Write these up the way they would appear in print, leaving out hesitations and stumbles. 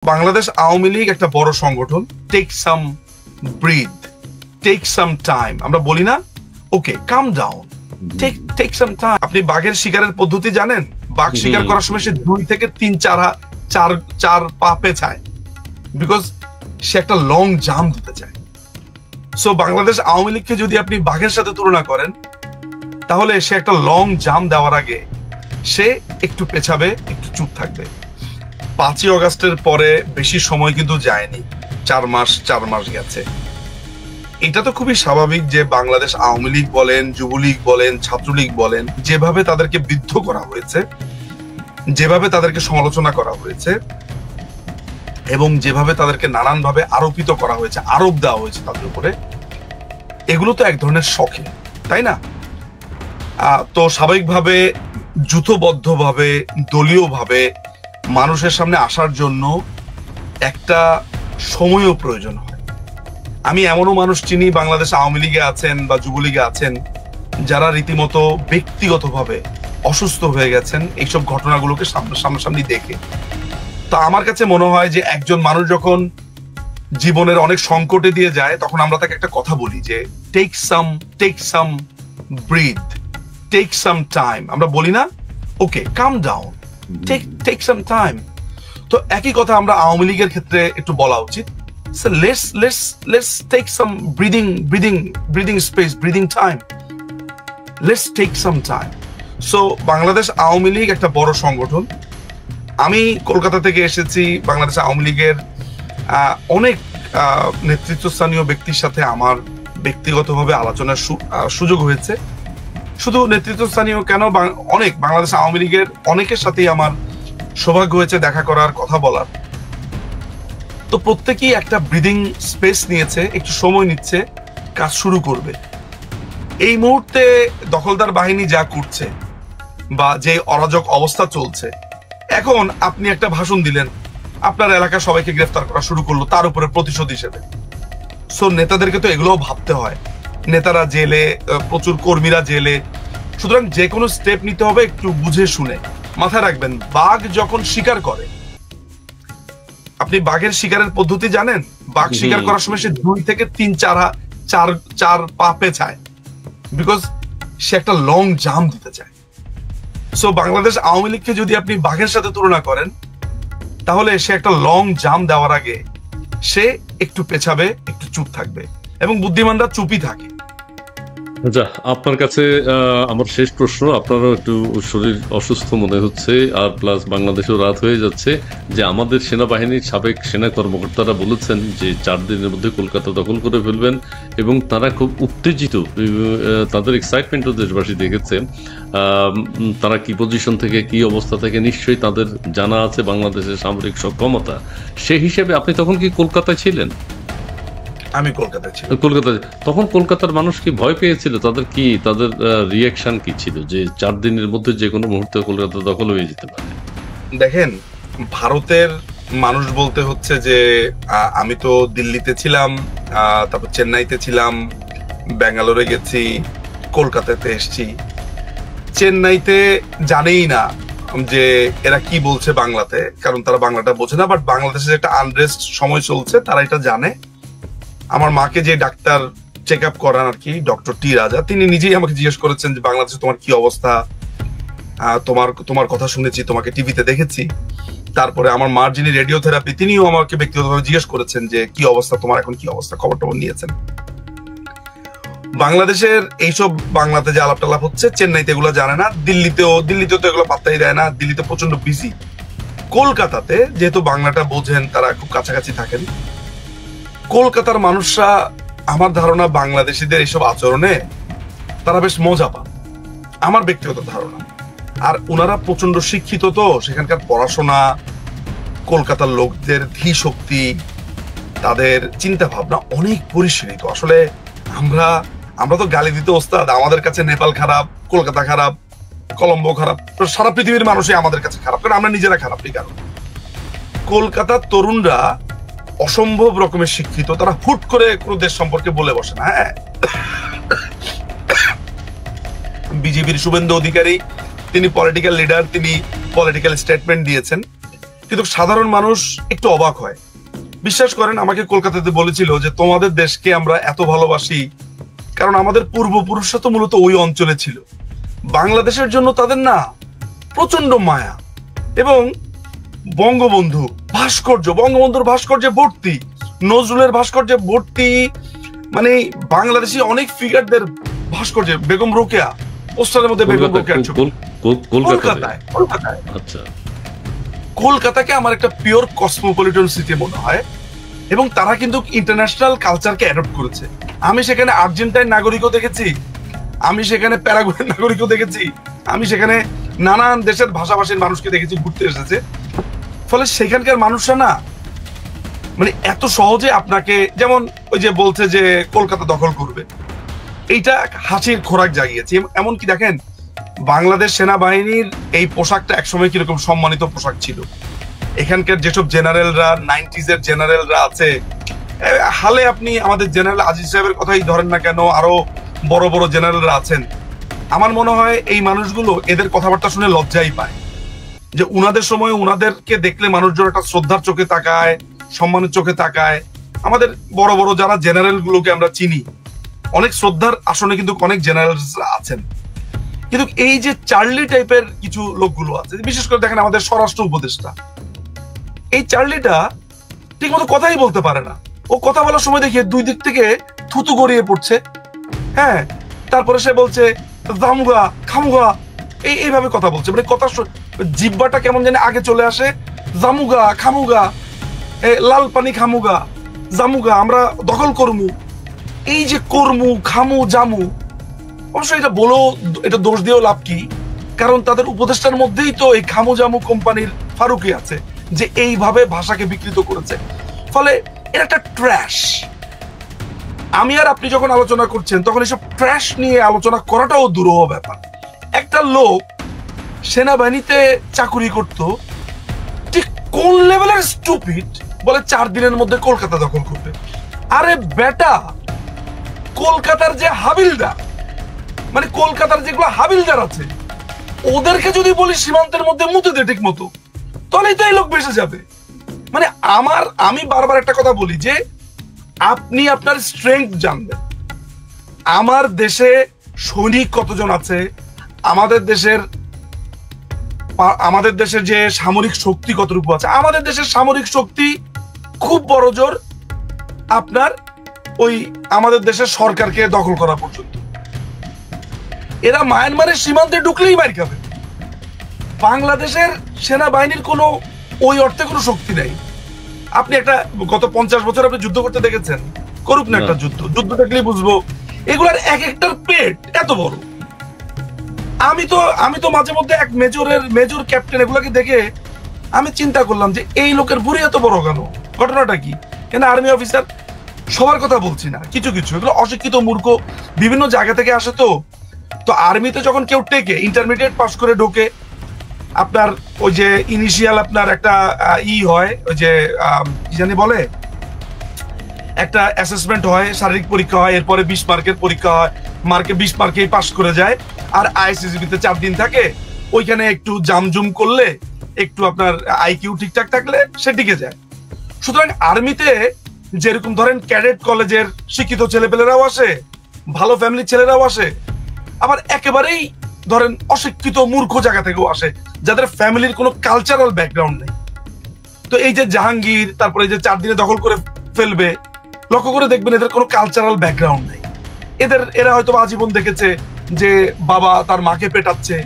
বাংলাদেশ আওয়ামী লীগ একটা বড় সংগঠন। Take some breath, take some time. আমরা বলি না, okay calm down, take some time. আপনি বাঘের শিকারের পদ্ধতি জানেন? বাঘ শিকার করার সময় সে 2 থেকে 3-4 পা পেছায়, বিকজ সে একটা লং জাম্প দিতে চায়। সো বাংলাদেশ আওয়ামী লীগকে যদি আপনি বাঘের সাথে তুলনা করেন, তাহলে সে একটা লং জাম্প দেওয়ার আগে সে একটু পেছাবে, একটু চুপ থাকবে। 5ই অগাস্টের পরে বেশি সময় কিন্তু যায়নি, 4 মাস গেছে। এটা তো খুবই স্বাভাবিক যে বাংলাদেশ আওয়ামী লীগ বলেন, যুবলীগ বলেন, ছাত্রলীগ বলেন, যেভাবে তাদেরকে বিদ্ধ করা হয়েছে, যেভাবে তাদেরকে সমালোচনা করা হয়েছে এবং যেভাবে তাদেরকে নানানভাবে আরোপিত করা হয়েছে, আরোপ দেওয়া হয়েছে তাদের উপরে, এগুলো তো এক ধরনের শখে, তাই না? তো স্বাভাবিকভাবে যূথবদ্ধভাবে দলীয়ভাবে মানুষের সামনে আসার জন্য একটা সময়ও প্রয়োজন হয়। আমি এমনও মানুষ চিনি বাংলাদেশ আওয়ামী লীগে আছেন বা যুবলীগে আছেন যারা রীতিমতো ব্যক্তিগতভাবে অসুস্থ হয়ে গেছেন এইসব ঘটনাগুলোকে সামনাসামনি দেখে। তো আমার কাছে মনে হয় যে একজন মানুষ যখন জীবনের অনেক সংকটে দিয়ে যায়, তখন আমরা তাকে একটা কথা বলি যে take some breath, take some time. আমরা বলি না, okay calm down, take some time. তো একই কথা আমরা আওয়ামী লীগের ক্ষেত্রে একটু বলা উচিত। So let's take some breathing space, breathing time. Let's take some time. So Bangladesh Awami League একটা বড় সংগঠন। আমি কলকাতা থেকে এসেছি। বাংলাদেশ আওয়ামী লীগের অনেক নেতৃত্বস্থানীয় ব্যক্তির সাথে আমার ব্যক্তিগতভাবে আলোচনার সুযোগ হয়েছে। শুধু নেতৃত্বস্থানীয় কেন, অনেক বাংলাদেশ আওয়ামী লীগের অনেকের সাথেই আমার সৌভাগ্য হয়েছে দেখা করার, কথা বলার। তো প্রত্যেকেই একটা ব্রিদিং স্পেস নিয়েছে, একটু সময় নিচ্ছে, কাজ শুরু করবে। এই মুহূর্তে দখলদার বাহিনী যা করছে বা যে অরাজক অবস্থা চলছে, এখন আপনি একটা ভাষণ দিলেন, আপনার এলাকার সবাইকে গ্রেফতার করা শুরু করলো তার উপরে প্রতিশোধ হিসেবে। সো নেতাদেরকে তো এগুলোও ভাবতে হয়। নেতারা জেলে, প্রচুর কর্মীরা জেলে। সুতরাং যে কোনো স্টেপ নিতে হবে একটু বুঝে শুনে। মাথায় রাখবেন, বাঘ যখন শিকার করে, আপনি বাঘের শিকারের পদ্ধতি জানেন? বাঘ শিকার করার সময় সে 2 থেকে 3-4 পা পেছায়, বিকজ সে একটা লং জাম্প দিতে চায়। সো বাংলাদেশ আওয়ামী লীগকে যদি আপনি বাঘের সাথে তুলনা করেন, তাহলে সে একটা লং জাম্প দেওয়ার আগে সে একটু পেছাবে, একটু চুপ থাকবে, এবং বুদ্ধিমানরা চুপই থাকে। আচ্ছা, আপনার কাছে আমার শেষ প্রশ্ন। আপনারও একটু শরীর অসুস্থ মনে হচ্ছে, আর প্লাস বাংলাদেশেও রাত হয়ে যাচ্ছে, যে আমাদের সেনাবাহিনীর সাবেক সেনা কর্মকর্তারা বলেছেন যে 4 দিনের মধ্যে কলকাতা দখল করে ফেলবেন, এবং তারা খুব উত্তেজিত, তাদের এক্সাইটমেন্টও দেশবাসী দেখেছে। তারা কি পজিশন থেকে, কি অবস্থা থেকে নিশ্চয়ই তাদের জানা আছে বাংলাদেশের সামরিক সক্ষমতা। সেই হিসেবে আপনি তখন কি কলকাতায় ছিলেন? আমি কলকাতায় ছিলাম। কলকাতায় তখন কলকাতার মানুষ কি ভয় পেয়েছিল? তাদের রিয়াকশন কি ছিল যে 4 দিনের মধ্যে যে কোনো মুহূর্তে কলকাতা দখল হয়ে যেতে পারে? দেখেন, ভারতের মানুষ বলতে হচ্ছে যে আমি তো দিল্লিতে ছিলাম, তারপর চেন্নাইতে ছিলাম, ব্যাঙ্গালোরে গেছি, কলকাতাতে এসছি। চেন্নাইতে জানেই না যে এরা কি বলছে বাংলাতে, কারণ তারা বাংলাটা বোঝে না। বাট বাংলাদেশে একটা আনরেস্ট সময় চলছে, তারা এটা জানে। আমার মাকে যে ডাক্তার চেক আপ করান আর কি, ডক্টর টি রাজা, তিনি নিজেই আমাকে জিজ্ঞেস করেছেন যে বাংলাদেশে তোমার কি অবস্থা, তোমার কথা শুনেছি, তোমাকে টিভিতে দেখেছি। তারপরে আমার মার যিনি রেডিওথেরাপি, তিনিও আমাকে ব্যক্তিগতভাবে জিজ্ঞেস করেছেন যে কি অবস্থা তোমার, এখন কি অবস্থা, খবর টবর নিয়েছেন। বাংলাদেশের এইসব বাংলাতে যে আলাপ টালাপ হচ্ছে, চেন্নাইতে এগুলো জানে না, দিল্লিতেও তো এগুলো পাত্তাই দেয় না। দিল্লিতে প্রচন্ড বিজি। কলকাতাতে যেহেতু বাংলাটা বোঝেন, তারা খুব কাছাকাছি থাকেন। কলকাতার মানুষরা, আমার ধারণা, বাংলাদেশিদের এইসব আচরণে তারা বেশ মজা পান, আমার ব্যক্তিগত ধারণা। আর ওনারা প্রচন্ড শিক্ষিত, তো সেখানকার পড়াশোনা, কলকাতার লোকদের ধী শক্তি, তাদের চিন্তা ভাবনা অনেক পরিশীলিত। আসলে আমরা তো গালি দিতে ওস্তাদ। আমাদের কাছে নেপাল খারাপ, কলকাতা খারাপ, কলম্বো খারাপ, সারা পৃথিবীর মানুষই আমাদের কাছে খারাপ, কারণ আমরা নিজেরা খারাপ। এই কারণ কলকাতার তরুণরা অসম্ভব রকমের শিক্ষিত। তারা হুট করে কোনো দেশ সম্পর্কে বলে বসে না। হ্যাঁ, বিজেপির শুভেন্দু অধিকারী, তিনি পলিটিক্যাল লিডার, তিনি পলিটিক্যাল স্টেটমেন্ট দিয়েছেন। কিন্তু সাধারণ মানুষ একটু অবাক হয়। বিশ্বাস করেন, আমাকে কলকাতাতে বলেছিল যে তোমাদের দেশকে আমরা এত ভালোবাসি কারণ আমাদের পূর্বপুরুষরা তো মূলত ওই অঞ্চলে ছিল। বাংলাদেশের জন্য তাদের না প্রচন্ড মায়া। এবং বঙ্গবন্ধু ভাস্কর্য, বঙ্গবন্ধুর ভাস্কর্যে ভর্তি, নজরুলের ভাস্কর্যে ভর্তি, মানে বাংলাদেশি অনেক ফিগারদের ভাস্কর্যে, বেগম রোকেয়া পোস্টারের মধ্যে বেগম রোকেয়ার ছবি। কলকাতায় আচ্ছা, কলকাতাকে আমার একটা পিওর কসমোপলিটন সিটি মনে হয়। এবং তারা কিন্তু ইন্টারন্যাশনাল কালচারকে অ্যাডপ্ট করেছে। আমি সেখানে আর্জেন্টাইন নাগরিকও দেখেছি, আমি সেখানে প্যারাগুয়ের নাগরিকও দেখেছি, আমি সেখানে নানান দেশের ভাষাভাষীর মানুষকে দেখেছি ঘুরতে এসেছে। ফলে সেখানকার মানুষরা না মানে এত সহজে আপনাকে, যেমন ওই যে বলছে যে কলকাতা দখল করবে, এইটা হাসির খোরাক জাগিয়েছে। এমনকি দেখেন, বাংলাদেশ সেনাবাহিনীর এই পোশাকটা একসময় কিরকম সম্মানিত পোশাক ছিল। এখানকার যেসব জেনারেলরা 90s এর জেনারেলরা আছে, হালে আপনি আমাদের জেনারেল আজিজ সাহেবের কথাই ধরেন না কেন, আরো বড় বড় জেনারেলরা আছেন, আমার মনে হয় এই মানুষগুলো এদের কথাবার্তা শুনে লজ্জাই পায় যে উনাদের সময় উনাদেরকে দেখলে মানুষজন একটা শ্রদ্ধার চোখে তাকায়, সম্মানের চোখে তাকায়। আমাদের বড় বড় যারা জেনারেল গুলোকে আমরা চিনি, অনেক শ্রদ্ধার আসনে কিন্তু অনেক জেনারেল আছেন। কিন্তু এই যে চার্লি টাইপের কিছু লোকগুলো আছে, বিশেষ করে দেখেন আমাদের স্বরাষ্ট্র উপদেষ্টা, এই চার্লিটা ঠিক মতো কথাই বলতে পারে না। ও কথা বলার সময় দেখে দুই দিক থেকে থুতু গড়িয়ে পড়ছে। হ্যাঁ, তারপরে সে বলছে জামুগা খামুগা, এইভাবে কথা বলছে, মানে কথা জিব্বাটা কেমন জানি আগে চলে আসে। জামুগা খামুগা, লাল পানি খামুগা, জামুগা আমরা দখল করমু। এই যে করমু খামু জামু, অবশ্যই এটা বলেও এটা দোষ দিয়েও লাভ কি, কারণ তাদের উপদেষ্টার মধ্যেই তো এই খামু জামু কোম্পানির ফারুকি আছে যে এইভাবে ভাষাকে বিকৃত করেছে। ফলে এটা একটা ট্র্যাশ। আমি আর আপনি যখন আলোচনা করছেন তখন এসব ট্র্যাশ নিয়ে আলোচনা করাটাও দুরূহ ব্যাপার। একটা লোক সেনাবাহিনীতে চাকুরি করত, ঠিক কোন লেভেলের স্টুপিড, বলে 4 দিনের মধ্যে কলকাতা দখল করবে। আরে বেটা, কলকাতার যে হাবিলদার, মানে কলকাতার যেগুলো হাবিলদার আছে, ওদেরকে যদি বলি সীমান্তের মধ্যে মুতে দে ঠিক মতো, তাহলেই তো এই লোক বেঁচে যাবে। মানে আমি বারবার একটা কথা বলি যে আপনি আপনার স্ট্রেংথ জানবেন। আমার দেশে সৈনিক কতজন আছে, আমাদের দেশের যে সামরিক শক্তি কতটুকু আছে। আমাদের দেশের সামরিক শক্তি খুব বড় জোর আপনার ওই আমাদের দেশের সরকারকে দখল করা পর্যন্ত। এরা মায়ানমারের সীমান্তে ঢুকলেই মার খাবে। বাংলাদেশের সেনাবাহিনীর কোনো ওই অর্থে কোনো শক্তি নাই। আপনি একটা গত 50 বছর আপনি যুদ্ধ করতে দেখেছেন? করুক না একটা যুদ্ধ দেখলেই বুঝবো এগুলার এক একটার পেট এত বড়। আমি তো মাঝে মধ্যে এক মেজর ক্যাপ্টেন এগুলাকে দেখে আমি চিন্তা করলাম যে এই লোকের বুড়ি এত বড় কেন, ঘটনাটা কি? কেন আর্মি অফিসার, সবার কথা বলছি না, কিছু এগুলো অশিক্ষিত মূর্খ বিভিন্ন জায়গা থেকে আসে। তো আর্মিতে যখন কেউ টেকে ইন্টারমিডিয়েট পাস করে ঢোকে, আপনার ওই যে ইনিশিয়াল আপনার একটা হয়, ওই যে কি জানি বলে, একটা অ্যাসেসমেন্ট হয়, শারীরিক পরীক্ষা হয়, এরপরে 20 মার্কের পরীক্ষা হয়, 20 মার্কেই পাস করে যায়। আর আইসিসিবিতে 4 দিন থাকে, ওইখানে একটু জামজুম করলে, একটু আপনার আইকিউ ঠিকঠাক থাকলে সে টিকে যায়। সুতরাং আর্মিতে যেরকম ধরেন ক্যাডেট কলেজের শিক্ষিত ছেলেপেলেরাও আসে, ভালো ফ্যামিলির ছেলেরাও আসে, আবার একেবারেই ধরেন অশিক্ষিত মূর্খ জায়গা থেকেও আসে, যাদের ফ্যামিলির কোনো কালচারাল ব্যাকগ্রাউন্ড নেই। তো এই যে জাহাঙ্গীর, তারপরে এই যে 4 দিনে দখল করে ফেলবে, লক্ষ্য করে দেখবেন এদের কোনো কালচারাল ব্যাকগ্রাউন্ড নেই। এরা হয়তো আজীবন দেখেছে যে বাবা তার মাকে পেটাচ্ছে,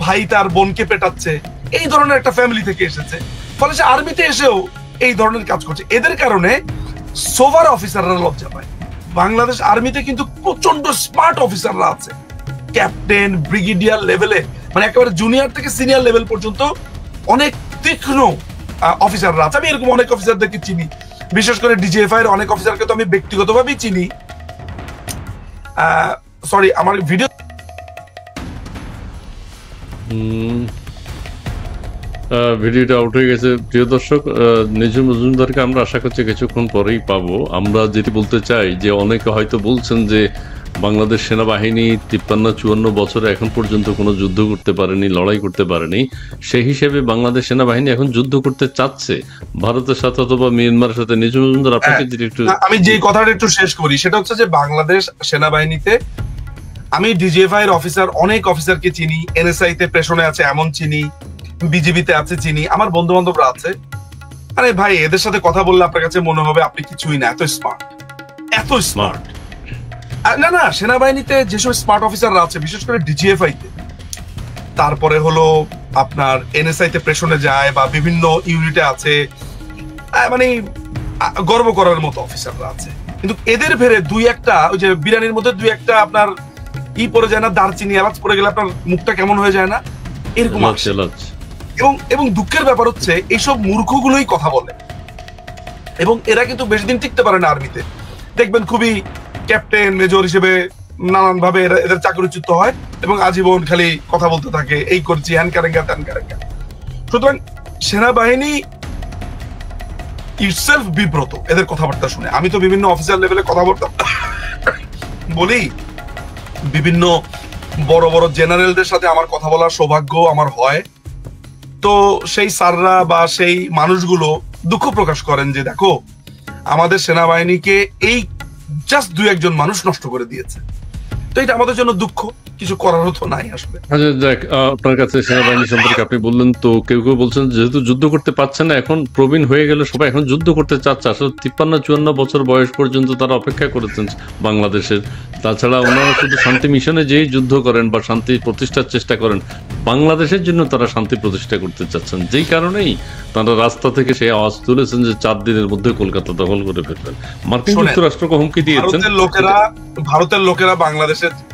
ভাই তার বোনকে পেটাচ্ছে, এই ধরনের একটা ফ্যামিলি থেকে এসেছে। ফলে সে আর্মিতে এসেও এই ধরনের কাজ করছে। এদের কারণে সোভার অফিসাররা লজ্জা পায়। বাংলাদেশ আর্মিতে কিন্তু প্রচন্ড স্মার্ট অফিসাররা আছে, ক্যাপ্টেন ব্রিগেডিয়ার লেভেলে, মানে একেবারে জুনিয়র থেকে সিনিয়র লেভেল পর্যন্ত অনেক তীক্ষ্ণ অফিসাররা আছে। আমি এরকম অনেক অফিসারদেরকে চিনি, বিশেষ করে ডিজিএফআই এর অনেক অফিসারকে তো আমি ব্যক্তিগতভাবেই চিনি। সরি, আমার ভিডিও ভিডিওটা আউট হয়ে গেছে। প্রিয় দর্শক, নিজুম মজুমদারকে আমরা আশা করছি কিছুক্ষণ পরেই পাবো। আমরা যেটি বলতে চাই যে অনেকে হয়তো বলছেন যে বাংলাদেশ সেনাবাহিনী 53-54 বছরে এখন পর্যন্ত কোনো যুদ্ধ করতে পারেনি, লড়াই করতে পারেনি। সেই হিসেবে বাংলাদেশ সেনাবাহিনী এখন যুদ্ধ করতে চাচ্ছে ভারতের সাথে অথবা মিয়ানমারের সাথে। নিজু মজুমদার, আপনাকে যদি একটু, আমি যে কথাটা একটু শেষ করি, সেটা হচ্ছে যে বাংলাদেশ সেনাবাহিনীতে আমি ডিজিএফআই এর অফিসার, অনেক অফিসারকে চিনি, এনএসআই তে প্রেশনে আছে এমন চিনি, বিজিবিতে আছে চিনি, আমার বন্ধু বান্ধবরা আছে। আরে ভাই, এদের সাথে কথা বললে আপনার কাছে মনে হবে আপনি কিছুই না, এত স্মার্ট, এত স্মার্ট। না না, সেনাবাহিনীতে যেসব স্মার্ট অফিসাররা আছে, বিশেষ করে ডিজিএফআই তে, তারপরে হলো আপনার এনএসআই তে প্রেশনে যায় বা বিভিন্ন ইউনিটে আছে, মানে গর্ব করার মতো অফিসাররা আছে। কিন্তু এদের ভেরে দুই একটা, ওই যে বিরিয়ানির মধ্যে দুই একটা আপনার পড়ে যায় না, দারচিনি এলাচ পড়ে গেলে আপনার মুখটা কেমন হয়ে যায় না, এরকম। এবং দুঃখের ব্যাপার হচ্ছে এইসব মূর্খগুলোই কথা বলে, এবং এরা কিন্তু বেশি দিন টিকতে পারে না আর্মিতে। দেখবেন খুবই ক্যাপ্টেন মেজর হিসেবে নানান ভাবে এদের চাকরিচ্যুত হয় এবং আজীবন খালি কথা বলতে থাকে, এই করছি হ্যান কারেঙ্গা ত্যান কারেঙ্গা। সুতরাং সেনাবাহিনী ইটসেলফ বিব্রত এদের কথাবার্তা শুনে। আমি তো বিভিন্ন অফিসার লেভেলে কথাবার্তা বলি, বিভিন্ন বড় বড় জেনারেলদের সাথে আমার কথা বলার সৌভাগ্য আমার হয়। তো সেই স্যাররা বা সেই মানুষগুলো দুঃখ প্রকাশ করেন যে দেখো, আমাদের সেনাবাহিনীকে এই জাস্ট দুই একজন মানুষ নষ্ট করে দিয়েছে। তো এটা আমাদের জন্য দুঃখ, কিছু করারও তো নাই আসলে। আচ্ছা দেখ, আপনার কাছে সেনাবাহিনী সম্পর্কে আপনি বললেন, তো কেউ কেউ বলছেন যেহেতু যুদ্ধ করতে পারছে না, এখন প্রবীণ হয়ে গেলে সবাই এখন যুদ্ধ করতে চাচ্ছে। আসলে 53-54 বছর বয়স পর্যন্ত তারা অপেক্ষা করেছেন বাংলাদেশের। তাছাড়া ওনারা শুধু শান্তি মিশনে যেই যুদ্ধ করেন বা শান্তি প্রতিষ্ঠার চেষ্টা করেন, বাংলাদেশের জন্য তারা শান্তি প্রতিষ্ঠা করতে চাচ্ছেন। যেই কারণেই তারা রাস্তা থেকে সেই আওয়াজ তুলেছেন যে 4 দিনের মধ্যে কলকাতা দখল করে ফেলবেন। মার্কিন যুক্তরাষ্ট্রকে হুমকি দিয়েছেন। ভারতের লোকেরা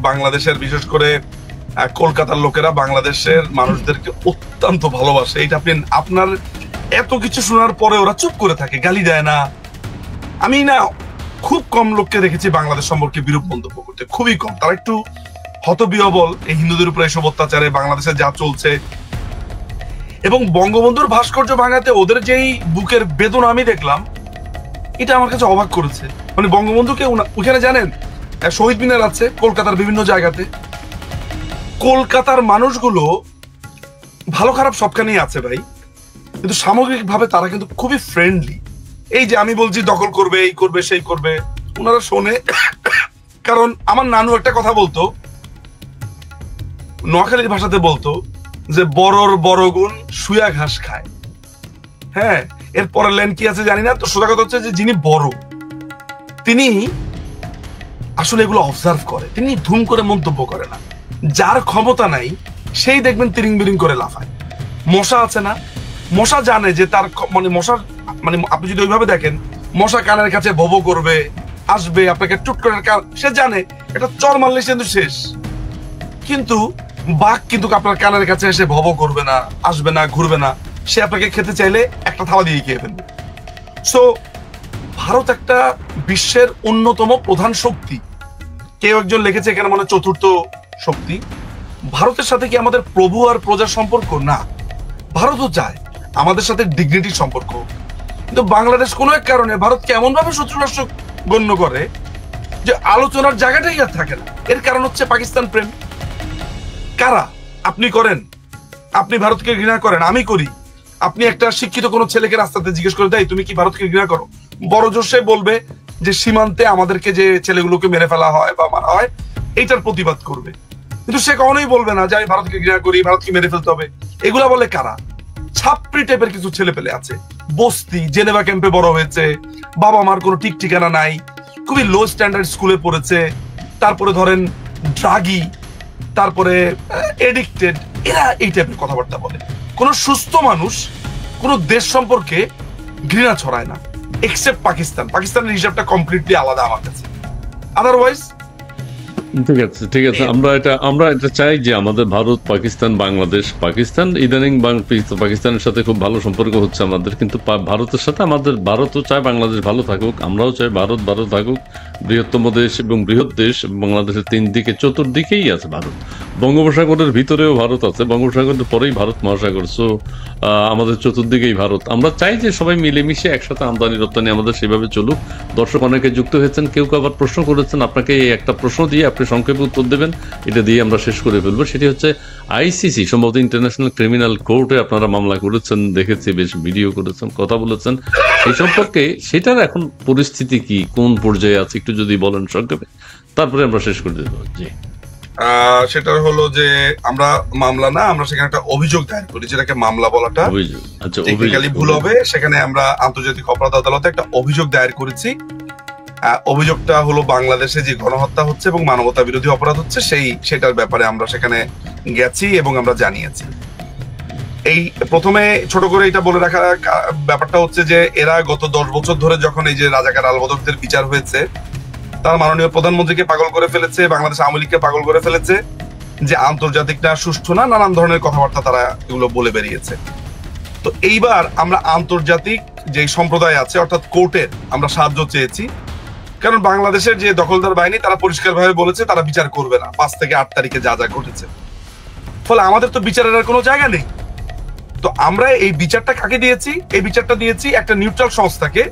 বাংলাদেশের বিশেষ করে কলকাতার লোকেরা বাংলাদেশের মানুষদেরকে অত্যন্ত ভালোবাসে। এটা আপনার এত কিছু শোনার পরে ওরা চুপ করে থাকে, গালি দেয় না। আমি না খুব কম লোককে দেখেছি বাংলাদেশ সম্পর্কে বিরূপ মন্তব্য করতে, খুবই কম। তারা একটু হতবিহ্বল এই হিন্দুদের উপর এসব অত্যাচারে, বাংলাদেশে যা চলছে। এবং বঙ্গবন্ধুর ভাস্কর্য ভাঙাতে ওদের যেই বুকের বেদনা আমি দেখলাম, এটা আমার কাছে অবাক করেছে। মানে বঙ্গবন্ধুকে ওখানে জানেন শহীদ মিনার আছে কলকাতার বিভিন্ন জায়গাতে। কলকাতার মানুষগুলো ভালো খারাপ সবখানেই আছে ভাই, কিন্তু সামগ্রিকভাবে তারা কিন্তু খুবই ফ্রেন্ডলি। এই যে আমি বলছি দখল করবে, এই করবে, সেই করবে, ওনারা শোনে। কারণ আমার নানু একটা কথা বলতো, নোয়াখালীর ভাষাতে বলতো যে বড়র বড় গুণ শুয়া ঘাস খায়। হ্যাঁ, এর পরের লাইন কি আছে জানি না, তো সোজা কথা হচ্ছে যে যিনি বড়, তিনি আসলে এগুলো অবজার্ভ করে, তিনি ধুম করে মন্তব্য করে না। যার ক্ষমতা নাই সেই দেখবেন তিরিং বিরিং করে লাফায়। মশা আছে না, মশা জানে যে তার মশার আপনি যদি ওইভাবে দেখেন, মশা কানের কাছে ভব করবে, আসবে আপনাকে টুট করে, সে জানে এটা চর মারলে কিন্তু শেষ। কিন্তু বাঘ কিন্তু আপনার কানের কাছে এসে ভব করবে না, আসবে না, ঘুরবে না, সে আপনাকে খেতে চাইলে একটা থালা দিয়ে খেয়ে ফেলবে। সো ভারত একটা বিশ্বের অন্যতম প্রধান শক্তি। কেউ একজন লিখেছে এখানে মানে চতুর্থ শক্তি। ভারতের সাথে কি আমাদের প্রভু আর প্রজার সম্পর্ক? না, ভারতও চায় আমাদের সাথে ডিগনিটির সম্পর্ক। কিন্তু বাংলাদেশ কোনো এক কারণে ভারতকে এমন ভাবে শত্রু রাষ্ট্র গণ্য করে যে আলোচনার জায়গাটাই আর থাকে না। এর কারণ হচ্ছে পাকিস্তান প্রেম। কারা? আপনি করেন, আপনি ভারতকে ঘৃণা করেন, আমি করি। আপনি একটা শিক্ষিত কোনো ছেলেকে রাস্তাতে জিজ্ঞেস করে দেয় তুমি কি ভারতকে ঘৃণা করো, বড় জোর সে বলবে যে সীমান্তে আমাদেরকে যে ছেলেগুলোকে মেরে ফেলা হয় বা মারা হয় এইটার প্রতিবাদ করবে। কিন্তু সে কখনোই বলবে না যে আমি ভারতকে ঘৃণা করি, ভারতকে মেরে ফেলতে হবে। এগুলা বলে কারা? ছাত্রী টাইপের কিছু ছেলে পেলে আছে, বস্তি জেনেভা ক্যাম্পে বড় হয়েছে, বাবা মার কোনো ঠিক ঠিকানা নাই, খুবই লো স্ট্যান্ডার্ড স্কুলে পড়েছে, তারপরে ধরেন ড্রাগি, তারপরে এডিক্টেড, এরা এই টাইপের কথাবার্তা বলে। কোন সুস্থ মানুষ কোন দেশ সম্পর্কে ঘৃণা ছড়ায় না, এক্সেপ্ট পাকিস্তান। পাকিস্তানের হিসাবটা কমপ্লিটলি আলাদা আমার কাছে। আদারওয়াইজ ঠিক আছে, আমরা এটা চাই যে আমাদের ভারত, পাকিস্তান, বাংলাদেশ, পাকিস্তান ইদানিং পাকিস্তানের সাথে খুব ভালো সম্পর্ক হচ্ছে আমাদের, কিন্তু ভারতের সাথে আমাদের, ভারতও চায় বাংলাদেশ ভালো থাকুক, আমরাও চাই ভারত ভালো থাকুক। বৃহত্তম দেশ এবং বৃহৎ দেশ, বাংলাদেশের তিন দিকে চতুর্দিকেই আছে ভারত, বঙ্গোপসাগরের ভিতরেও ভারত আছে, বঙ্গোপসাগরের পরেই ভারত মহাসাগর। সো আমাদের চতুর্দিকেই ভারত। আমরা চাই যে সবাই মিলেমিশে একসাথে আমদানি রপ্তানি আমাদের সেভাবে চলুক। দর্শক অনেকে যুক্ত হয়েছেন, কেউ কেউ আবার প্রশ্ন করেছেন, আপনাকে এই একটা প্রশ্ন দিয়ে আপনি সংক্ষেপে উত্তর দেবেন, এটা দিয়ে আমরা শেষ করে ফেলবো। সেটি হচ্ছে আইসিসি, সম্ভবত ইন্টারন্যাশনাল ক্রিমিনাল কোর্টে আপনারা মামলা করেছেন, দেখেছি, বেশ ভিডিও করেছেন, কথা বলেছেন, সেই সম্পর্কে সেটার এখন পরিস্থিতি কি, কোন পর্যায়ে আছে, একটু যদি বলেন সংক্ষেপে, তারপরে আমরা শেষ করে দেবো। জি, সেটা হলো যে আমরা মামলা না, আমরা সেখানে একটা অভিযোগ দায়ের করি, যেটাকে মামলা বলাটা অভিযোগ, আচ্ছা, টেকনিক্যালি ভুল হবে। সেখানে আমরা আন্তর্জাতিক অপরাধ আদালতে একটা অভিযোগ দায়ের করেছি। অভিযোগটা হলো বাংলাদেশে যে গণহত্যা হচ্ছে এবং মানবতা বিরোধী অপরাধ হচ্ছে সেটার ব্যাপারে আমরা সেখানে গেছি এবং আমরা জানিয়েছি। এই প্রথমে ছোট করে এটা বলে রাখা ব্যাপারটা হচ্ছে যে এরা গত 10 বছর ধরে যখন এই যে রাজাকার আলবদরদের বিচার হয়েছে, তারা মাননীয় প্রধানমন্ত্রীকে পাগল করে ফেলেছে, বাংলাদেশ আওয়ামী লীগকে পাগল করে ফেলেছে, যে আন্তর্জাতিকটা সুষ্ঠু না, নানান ধরনের কথাবার্তা তারা এগুলো বলে বেরিয়েছে। তো এইবার আমরা আন্তর্জাতিক যে সম্প্রদায় আছে অর্থাৎ কোর্টের আমরা সাহায্য চেয়েছি, কারণ বাংলাদেশের যে দখলদার বাহিনী তারা পরিষ্কারভাবে বলেছে তারা বিচার করবে না 5 থেকে 8 তারিখে যা যা ঘটেছে। ফলে আমাদের তো বিচারের আর কোনো জায়গা নেই। তো আমরা এই বিচারটা কাকে দিয়েছি? এই বিচারটা দিয়েছি একটা নিউট্রাল সংস্থাকে,